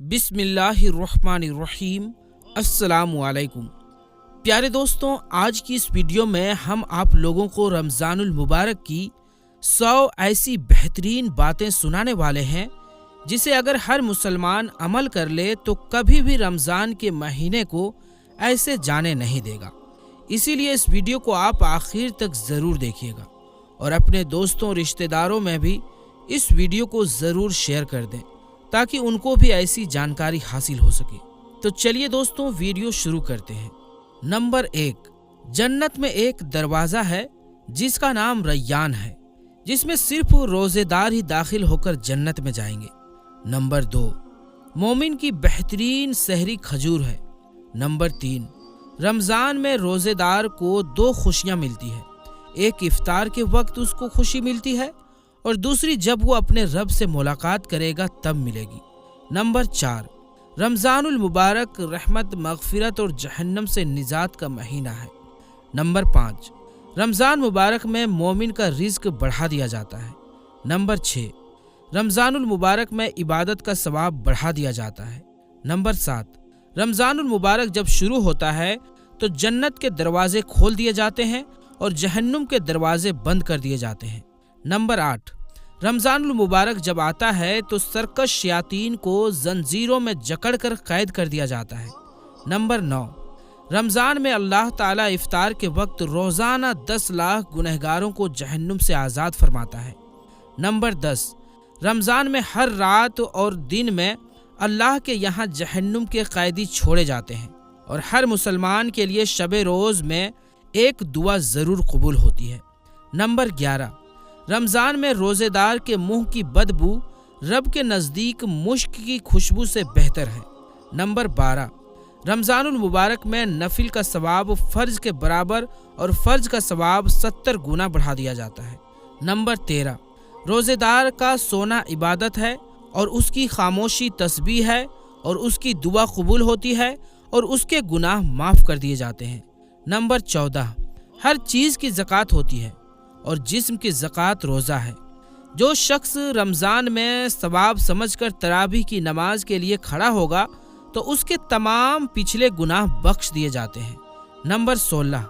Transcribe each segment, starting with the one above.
بسم اللہ الرحمن الرحیم۔ السلام علیکم پیارے دوستوں، آج کی اس ویڈیو میں ہم آپ لوگوں کو رمضان المبارک کی 100 ایسی بہترین باتیں سنانے والے ہیں جسے اگر ہر مسلمان عمل کر لے تو کبھی بھی رمضان کے مہینے کو ایسے جانے نہیں دے گا۔ اسی لیے اس ویڈیو کو آپ آخر تک ضرور دیکھیے گا اور اپنے دوستوں رشتہ داروں میں بھی اس ویڈیو کو ضرور شیئر کر دیں تاکہ ان کو بھی ایسی جانکاری حاصل ہو سکے۔ تو چلیے دوستوں، ویڈیو شروع کرتے ہیں۔ نمبر 1، جنت میں ایک دروازہ ہے جس کا نام ریان ہے، جس میں صرف روزے دار ہی داخل ہو کر جنت میں جائیں گے۔ نمبر 2، مومن کی بہترین سحری کھجور ہے۔ نمبر 3، رمضان میں روزے دار کو 2 خوشیاں ملتی ہے، ایک افطار کے وقت اس کو خوشی ملتی ہے اور دوسری جب وہ اپنے رب سے ملاقات کرے گا تب ملے گی۔ نمبر 4، رمضان المبارک رحمت، مغفرت اور جہنم سے نجات کا مہینہ ہے۔ نمبر 5، رمضان مبارک میں مومن کا رزق بڑھا دیا جاتا ہے۔ نمبر 6، رمضان المبارک میں عبادت کا ثواب بڑھا دیا جاتا ہے۔ نمبر 7، رمضان المبارک جب شروع ہوتا ہے تو جنت کے دروازے کھول دیے جاتے ہیں اور جہنم کے دروازے بند کر دیے جاتے ہیں۔ نمبر 8، رمضان المبارک جب آتا ہے تو سرکش شیاطین کو زنجیروں میں جکڑ کر قید کر دیا جاتا ہے۔ نمبر 9، رمضان میں اللہ تعالیٰ افطار کے وقت روزانہ 10 لاکھ گنہگاروں کو جہنم سے آزاد فرماتا ہے۔ نمبر 10، رمضان میں ہر رات اور دن میں اللہ کے یہاں جہنم کے قیدی چھوڑے جاتے ہیں اور ہر مسلمان کے لیے شب روز میں ایک دعا ضرور قبول ہوتی ہے۔ نمبر 11، رمضان میں روزے دار کے منہ کی بدبو رب کے نزدیک مشک کی خوشبو سے بہتر ہے۔ نمبر 12، رمضان المبارک میں نفل کا ثواب فرض کے برابر اور فرض کا ثواب 70 گنا بڑھا دیا جاتا ہے۔ نمبر 13، روزے دار کا سونا عبادت ہے اور اس کی خاموشی تسبیح ہے اور اس کی دعا قبول ہوتی ہے اور اس کے گناہ معاف کر دیے جاتے ہیں۔ نمبر 14، ہر چیز کی زکوٰۃ ہوتی ہے اور جسم کی زکوٰۃ روزہ ہے۔ جو شخص رمضان میں ثواب سمجھ کر تراویح کی نماز کے لیے کھڑا ہوگا تو اس کے تمام پچھلے گناہ بخش دیے جاتے ہیں۔ نمبر 16،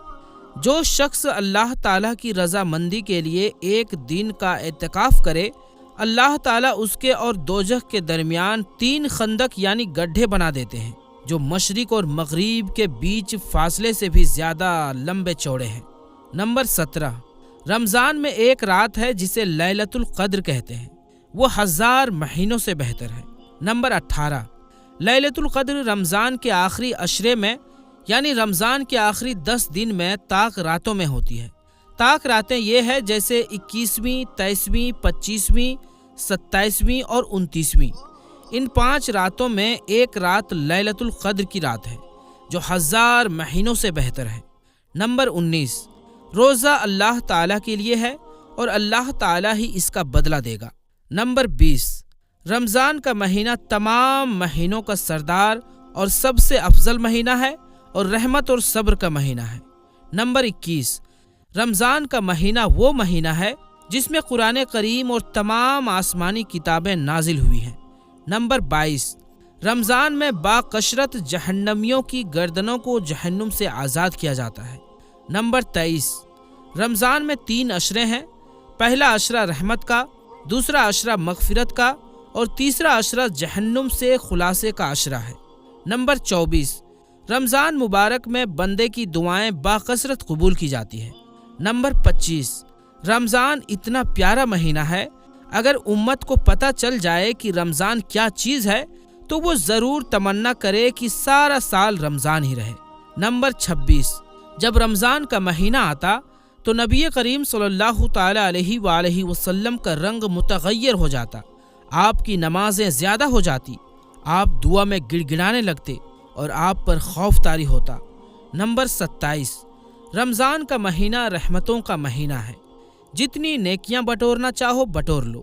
جو شخص اللہ تعالیٰ کی رضا مندی کے لیے ایک دن کا اعتکاف کرے، اللہ تعالیٰ اس کے اور دوزخ کے درمیان 3 خندق یعنی گڈھے بنا دیتے ہیں جو مشرق اور مغرب کے بیچ فاصلے سے بھی زیادہ لمبے چوڑے ہیں۔ نمبر 17، رمضان میں ایک رات ہے جسے لیلۃ القدر کہتے ہیں، وہ 1000 مہینوں سے بہتر ہے۔ نمبر 18، لیلۃ القدر رمضان کے آخری عشرے میں یعنی رمضان کے آخری 10 دن میں طاق راتوں میں ہوتی ہے۔ طاق راتیں یہ ہے جیسے 21ویں، 23ویں، 25ویں، 27ویں اور 29ویں۔ ان 5 راتوں میں ایک رات لیلۃ القدر کی رات ہے جو 1000 مہینوں سے بہتر ہے۔ نمبر 19، روزہ اللہ تعالیٰ کے لیے ہے اور اللہ تعالیٰ ہی اس کا بدلہ دے گا۔ نمبر 20، رمضان کا مہینہ تمام مہینوں کا سردار اور سب سے افضل مہینہ ہے اور رحمت اور صبر کا مہینہ ہے۔ نمبر 21، رمضان کا مہینہ وہ مہینہ ہے جس میں قرآن کریم اور تمام آسمانی کتابیں نازل ہوئی ہیں۔ نمبر 22، رمضان میں باکثرت جہنمیوں کی گردنوں کو جہنم سے آزاد کیا جاتا ہے۔ نمبر 23، رمضان میں 3 عشرے ہیں، پہلا عشرہ رحمت کا، دوسرا عشرہ مغفرت کا اور تیسرا عشرہ جہنم سے خلاصے کا عشرہ ہے۔ نمبر 24، رمضان مبارک میں بندے کی دعائیں باکثرت قبول کی جاتی ہیں۔ نمبر 25، رمضان اتنا پیارا مہینہ ہے، اگر امت کو پتہ چل جائے کہ رمضان کیا چیز ہے تو وہ ضرور تمنا کرے کہ سارا سال رمضان ہی رہے۔ نمبر 26، جب رمضان کا مہینہ آتا تو نبی کریم صلی اللہ تعالیٰ علیہ وآلہ وسلم کا رنگ متغیر ہو جاتا، آپ کی نمازیں زیادہ ہو جاتی، آپ دعا میں گڑ گڑانے لگتے اور آپ پر خوف طاری ہوتا۔ نمبر 27، رمضان کا مہینہ رحمتوں کا مہینہ ہے، جتنی نیکیاں بٹورنا چاہو بٹور لو۔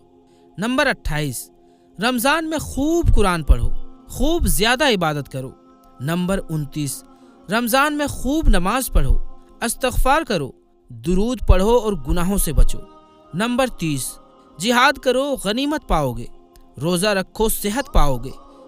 نمبر 28، رمضان میں خوب قرآن پڑھو، خوب زیادہ عبادت کرو۔ نمبر 29، رمضان میں خوب نماز پڑھو، استغفار کرو، درود پڑھو اور گناہوں سے بچو۔ نمبر 30، جہاد کرو، غنیمت پاؤ گے، روزہ رکھو، صحت پاؤ گے،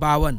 52,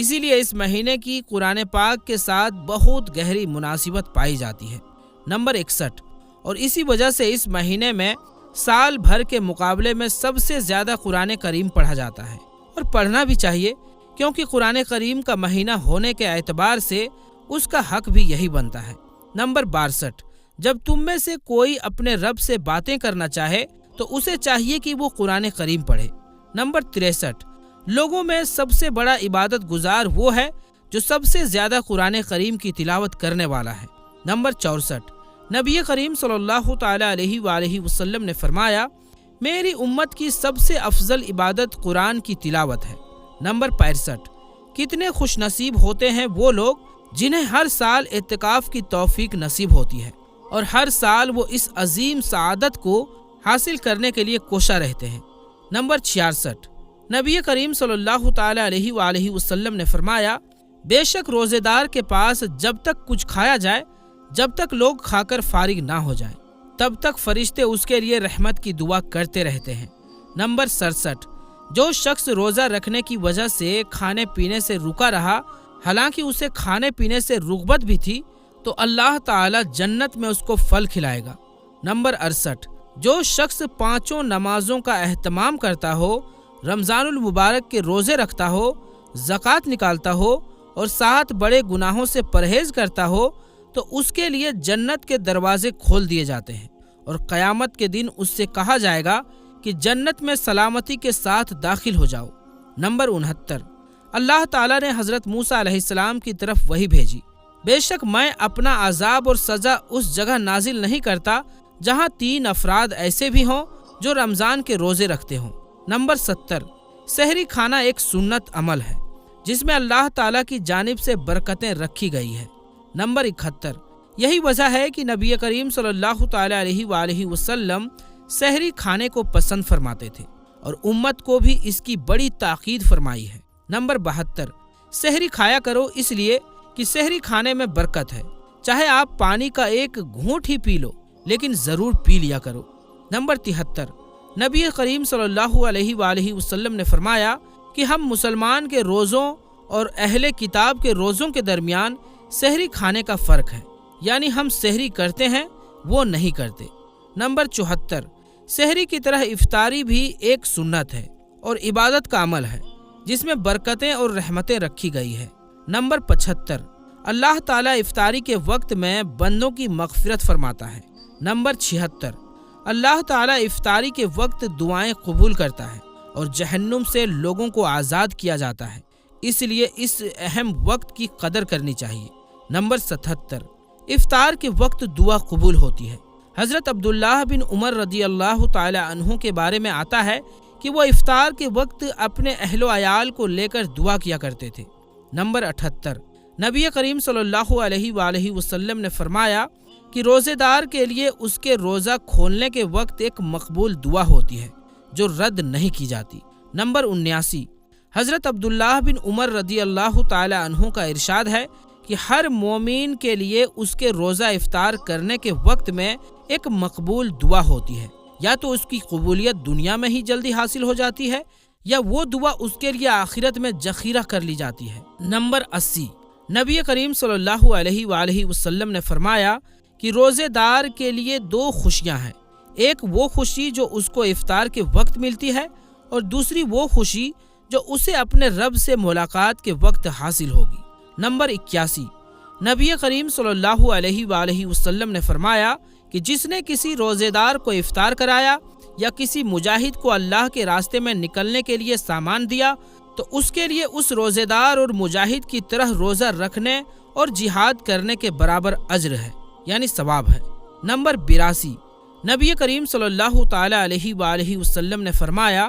اسی لیے اس مہینے کی قرآن پاک کے ساتھ بہت گہری مناسبت پائی جاتی ہے۔ نمبر 61، اور اسی وجہ سے اس مہینے میں سال بھر کے مقابلے میں سب سے زیادہ قرآن کریم پڑھا جاتا ہے، اور پڑھنا بھی چاہیے، کیونکہ قرآن کریم کا مہینہ ہونے کے اعتبار سے اس کا حق بھی یہی بنتا ہے۔ نمبر 62، جب تم میں سے کوئی اپنے رب سے باتیں کرنا چاہے تو اسے چاہیے کہ وہ قرآن کریم پڑھے۔ نمبر 63، لوگوں میں سب سے بڑا عبادت گزار وہ ہے جو سب سے زیادہ قرآن کریم کی تلاوت کرنے والا ہے۔ نمبر 64، نبی کریم صلی اللہ تعالی علیہ وآلہ وسلم نے فرمایا، میری امت کی سب سے افضل عبادت قرآن کی تلاوت ہے۔ نمبر 65، کتنے خوش نصیب ہوتے ہیں وہ لوگ جنہیں ہر سال اعتکاف کی توفیق نصیب ہوتی ہے، اور ہر سال وہ اس عظیم سعادت کو حاصل کرنے کے لیے کوشاں رہتے ہیں۔ نمبر 66، نبی کریم صلی اللہ تعالی علیہ وآلہ وسلم نے فرمایا، بے شک روزے دار کے پاس جب تک کچھ کھایا جائے، جب تک لوگ کھا کر فارغ نہ ہو جائیں، تب تک فرشتے اس کے لیے رحمت کی دعا کرتے رہتے ہیں۔ نمبر 67، جو شخص روزہ رکھنے کی وجہ سے کھانے پینے سے رکا رہا، حالانکہ اسے کھانے پینے سے رغبت بھی تھی، تو اللہ تعالی جنت میں اس کو پھل کھلائے گا۔ نمبر 68، جو شخص 5 نمازوں کا اہتمام کرتا ہو، رمضان المبارک کے روزے رکھتا ہو، زکوٰۃ نکالتا ہو اور 7 بڑے گناہوں سے پرہیز کرتا ہو، تو اس کے لیے جنت کے دروازے کھول دیے جاتے ہیں، اور قیامت کے دن اس سے کہا جائے گا کہ جنت میں سلامتی کے ساتھ داخل ہو جاؤ۔ نمبر 69، اللہ تعالیٰ نے حضرت موسیٰ علیہ السلام کی طرف وحی بھیجی، بے شک میں اپنا عذاب اور سزا اس جگہ نازل نہیں کرتا جہاں 3 افراد ایسے بھی ہوں جو رمضان کے روزے رکھتے ہوں۔ نمبر 70، سحری کھانا ایک سنت عمل ہے جس میں اللہ تعالیٰ کی جانب سے برکتیں رکھی گئی ہے۔ نمبر 71، یہی وجہ ہے کہ نبی کریم صلی اللہ تعالی علیہ وآلہ وسلم سحری کھانے کو پسند فرماتے تھے، اور امت کو بھی اس کی بڑی تاکید فرمائی ہے۔ نمبر 72، سحری کھایا کرو اس لیے کہ سحری کھانے میں برکت ہے، چاہے آپ پانی کا ایک گھونٹ ہی پی لو، لیکن ضرور پی لیا کرو۔ نمبر 73، نبی کریم صلی اللہ علیہ وآلہ وسلم نے فرمایا کہ ہم مسلمان کے روزوں اور اہل کتاب کے روزوں کے درمیان سحری کھانے کا فرق ہے، یعنی ہم سحری کرتے ہیں، وہ نہیں کرتے۔ نمبر 74، سحری کی طرح افطاری بھی ایک سنت ہے اور عبادت کا عمل ہے جس میں برکتیں اور رحمتیں رکھی گئی ہے۔ نمبر 75، اللہ تعالیٰ افطاری کے وقت میں بندوں کی مغفرت فرماتا ہے۔ نمبر 76، اللہ تعالیٰ افطاری کے وقت دعائیں قبول کرتا ہے اور جہنم سے لوگوں کو آزاد کیا جاتا ہے، اس لیے اس اہم وقت کی قدر کرنی چاہیے۔ نمبر 77، افطار کے وقت دعا قبول ہوتی ہے۔ حضرت عبداللہ بن عمر رضی اللہ تعالی عنہ کے بارے میں آتا ہے کہ وہ افطار کے وقت اپنے اہل و عیال کو لے کر دعا کیا کرتے تھے۔ نمبر 78، نبی کریم صلی اللہ علیہ وآلہ وسلم نے فرمایا کہ روزے دار کے لیے اس کے روزہ کھولنے کے وقت ایک مقبول دعا ہوتی ہے جو رد نہیں کی جاتی۔ نمبر 79، حضرت عبداللہ بن عمر رضی اللہ تعالی عنہ کا ارشاد ہے کہ ہر مومن کے لیے اس کے روزہ افطار کرنے کے وقت میں ایک مقبول دعا ہوتی ہے، یا تو اس کی قبولیت دنیا میں ہی جلدی حاصل ہو جاتی ہے، یا وہ دعا اس کے لیے آخرت میں ذخیرہ کر لی جاتی ہے۔ نمبر 80، نبی کریم صلی اللہ علیہ وآلہ وسلم نے فرمایا کہ روزے دار کے لیے 2 خوشیاں ہیں، ایک وہ خوشی جو اس کو افطار کے وقت ملتی ہے، اور دوسری وہ خوشی جو اسے اپنے رب سے ملاقات کے وقت حاصل ہوگی۔ نمبر 81، نبی کریم صلی اللہ علیہ وآلہ وسلم نے فرمایا کہ جس نے کسی روزے دار کو افطار کرایا یا کسی مجاہد کو اللہ کے راستے میں نکلنے کے لیے سامان دیا، تو اس کے لیے اس روزے دار اور مجاہد کی طرح روزہ رکھنے اور جہاد کرنے کے برابر اجر ہے، یعنی ثواب ہے۔ نمبر 82، نبی کریم صلی اللہ تعالی علیہ وآلہ وسلم نے فرمایا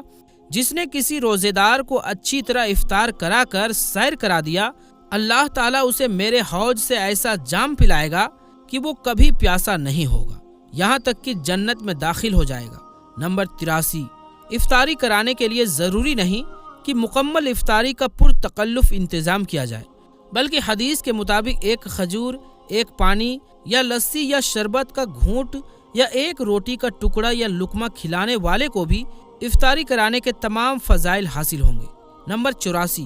جس نے کسی روزے دار کو اچھی طرح افطار کرا کر سیر کرا دیا، اللہ تعالیٰ اسے میرے حوض سے ایسا جام پلائے گا کہ وہ کبھی پیاسا نہیں ہوگا، یہاں تک کہ جنت میں داخل ہو جائے گا۔ نمبر 83، افطاری کرانے کے لیے ضروری نہیں کہ مکمل افطاری کا پرتکلف انتظام کیا جائے، بلکہ حدیث کے مطابق ایک کھجور، ایک پانی یا لسی یا شربت کا گھونٹ یا ایک روٹی کا ٹکڑا یا لقمہ کھلانے والے کو بھی افطاری کرانے کے تمام فضائل حاصل ہوں گے۔ نمبر 84،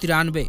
93,